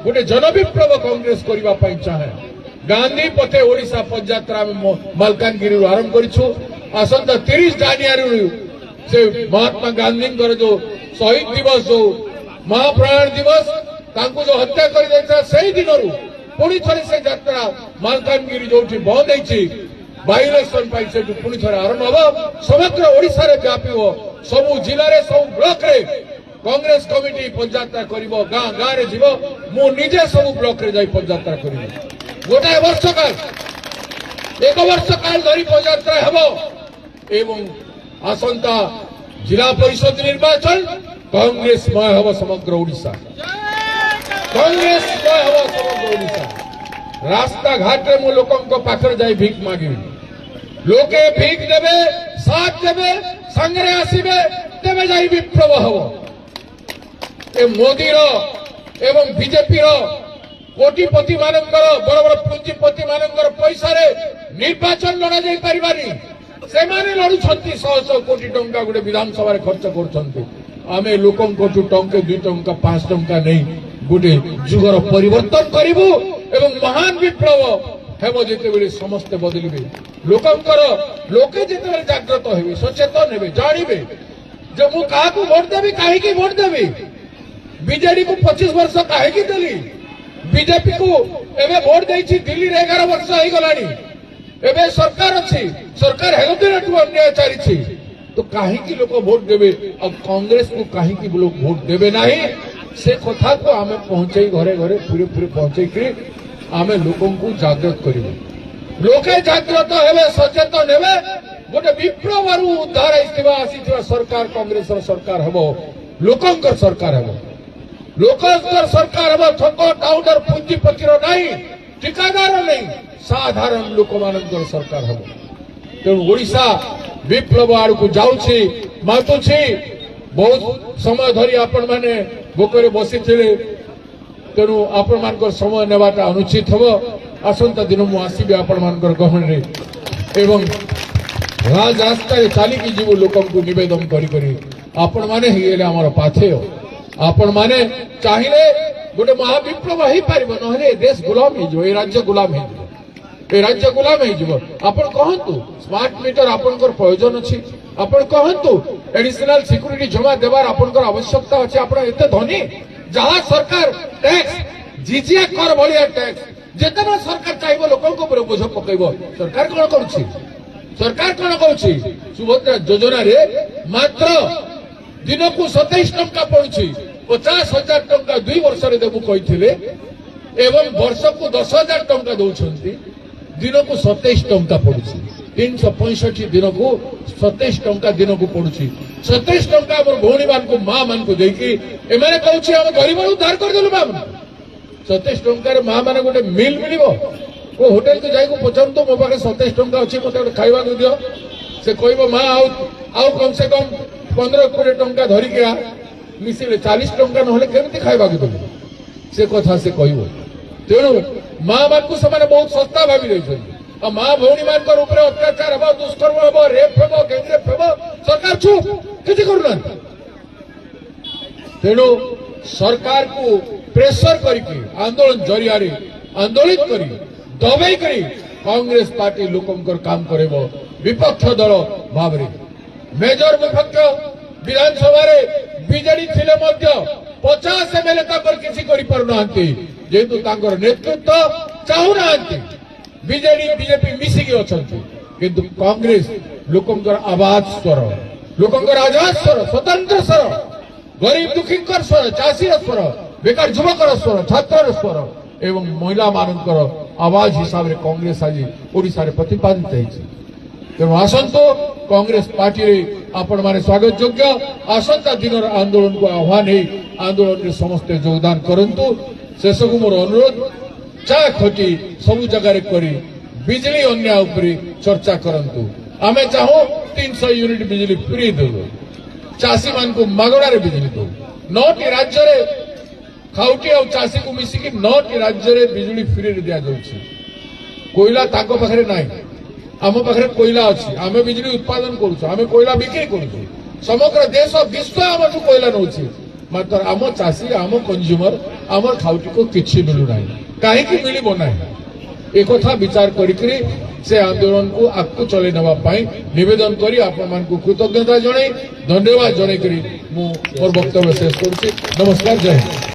गोटे जनविप्लव कांग्रेस करने चाहे गांधी पथे ओडिशा पदयात्रा मलकानगिरी आरंभ करूँ आसंता 30 जानुरी से महात्मा गांधी जो शहीद दिवस जो महाप्राण दिवस जो हत्या कर दिन पुणी थे से यात्रा मलकानगिरी जो बंद होती बाई इलेक्शन पुणी थे आरंभ हम समग्र ओडिशा रे व्यापी सबू जिले सब ब्लॉक रे कांग्रेस कमिटी पदयात्रा कर गाँ गाँव में जीव मु निजे सब ब्लॉक रे जाई पदयात्रा कर गोटाए वर्ष काल 1 वर्ष काल धरी पदयात्रा हम एवं आसंता जिला परिषद निर्वाचन कांग्रेसमय हम समग्र ओडिशा कांग्रेसमय हम समग्र ओडिशा रास्ता घाट में मु लोकों पाखर जाई भीख मांगी लोके भीख देवे साथ देवे संगरे आसीबे तेबे जाई विप्लव हबो ए मोदी रो एवं बीजेपी रो कोटिपति मानकर बड़ बड़ पुंजीपति मानकर पैसा रे निर्वाचन लड़ा जाई परिबानी से माने लड़ुछंती 100 कोटी टंका गोटे विधानसभा खर्च करुछंती आमे लोकों को टंके 2 टंका 5 टंका नहीं गोटे जुगर परिवर्तन करिवु एवं महान विप्लव हेबो जेतेबेले समस्त बदलिबे लोकंकर लोके जेतेबेले जागृत हेबे सचेतन हेबे जानिबे जे मु काहाकू वोट देबी काहे की वोट देबी बीजेडी को 25 वर्ष काहे की देली बीजेपी को एबे वोट देछि दिल्ली रे 11 वर्ष होई गलानी एबे सरकार अछि सरकार हेगुदिनटू अन्याय चालिछि तो काहे की लोक वोट देबे अब कांग्रेस को काहे की लोग वोट देबे नाही से कथा को आमे पहुंचाई घरे घरे पूरे पूरे पहुंचाई कि आमे लोकों को जागृत करिबे लोके जागृत हेबे सचेतन हेबे गोटे विप्लव उद्धार आसीथिबा सरकार कांग्रेस सरकार हेबो लोकंकर सरकार हेबो लोकंकर सरकार हेबो ठको टाउडर पुंजीपतिर नहीं ठिकादार नहीं साधारण लोक मानकर सरकार हेबो तेणु ओडिशा विप्लव आड़ को जाउछि मातुछि बहुत समय धरी आपण माने भोकरे बसी तेणु आपण मान समय नेबाटा अनुचित हम आसंता दिन मु आसबि आपण मान गहन एवं राज रास्ता चलिकी जीव लोक नवेदन आपण माने आमर पाथेय आपण माने चाहिए गोटे महाविप्लव हो पार ना देश गुलाम हो राज्य गुलाम हो राज्य गुलाम हो आपण कहतु स्मार्ट मीटर आपणकर प्रयोजन अच्छी आपण कहतु एडिशनल सिक्यूरीटी जमा देवार आपणकर आवश्यकता अच्छी आपण एते धनी जहाँ सरकार टैक्स जीजीए कर भाया टैक्स जितना सरकार चाहिए लोक बोझ पकड़ सरकार कौन करुच्ची सरकार कौन करुच्ची सुभद्रा योजना रे मात्र दिन को 27 टंका पड़ुछि 50,000 टंका 2 वर्ष रे देबु कहिथिले एवं वर्ष को 10,000 टंका दउछंती दिन को 27 टंका पड़ुछि 365 दिन को 27 टंका दिन को पड़ुछि 27 टंका हमर भौणी मान को मां मान को देकी एमाने कहउछि हम गरीब उद्धार कर देलु मां 27 टंका रे मां माने गोटे मिल मिलिबो को होटल को जाई को पचंतो मो पाखे 27 टंका अछि मते खाइबा को दियो से कहबो मां आउ कम से कम 15-20 टंका धरी के मिसिले 40 टंका नहले केमति खाइबा को देबो से कथा से कहबो तेणु मां मान को समान बहुत सस्ता भाबी रहिछन मां भौणी मान को ऊपर अत्याचार हो दुष्कर्म हो रेप हो गैंगरेप हो सरकार चुप किछि करूना तेणु सरकार को प्रेशर करके आंदोलन जरिया आंदोलित करी दबाई करी कांग्रेस पार्टी लोकंकर काम करेबो विपक्ष दल भाव मेजर विपक्ष विधानसभा बीजेडी थिले मध्य 50 एमएलए ताकर किसी करि पारु नांती जेतु ताकर नेतृत्व चाहू नांती बीजेडी बीजेपी मिसिकी अछंती किंतु कांग्रेस लोकंकर आवाज स्वर लोकंकर आवाज स्वर स्वतंत्र स्वर गरीब दुखीकर स्वर चाषी स्वर बेकार युवकर स्वर छात्र स्वर एवं महिला मानकर आवाज हिसाब से कांग्रेस आज ओडिशा रे प्रतिपादित है तेणु आसंतो कांग्रेस पार्टी रे आपण माने स्वागत योग्य आसंता दिन आंदोलन को आह्वान है आंदोलन रे समस्ते योगदान करंतु शेष को मोर अनुरोध चा खटी सब जगह करी बिजली अन्याय उपरे चर्चा करंतु आमे चाहो 300 यूनिट बिजली फ्री देबो चाषी मान को मागणा रे बिजली दो 9टी राज्य रे खाउटी और चाषी को मिसिकी 9टी राज्य रे बिजली फ्री रे दिया जाउछि कोयला ताको पाखरे नाही आम पाखरे कोयला अछि आमे बिजली उत्पादन करूछु आमे कोयला बिक्री करूछु समग्र देश विश्व हमठु कोयला नउछि ମାତ୍ର ଆମ ଚାଷୀ ଆମ କନଜ୍ୟୁମର ଆମର ଖାଉଟିକୁ କିଛି ମିଳୁନାହିଁ କାହିଁକି ମିଳିବ ନାହିଁ একথা বিচার করিকি সে আন্দোলনକୁ ଆଗକୁ ଚଲେଇ ନେବା ପାଇଁ ନିବେଦନ କରି ଆପଣମାନଙ୍କୁ କୃତଜ୍ଞତା ଜଣାଇ ଧନ୍ୟବାଦ ଜଣାଇକରି ମୁଁ ମୋର ବକ୍ତବ୍ୟ ଶେଷ କରୁଛି ନମସ୍କାର ଜୟ ହିନ୍ଦ।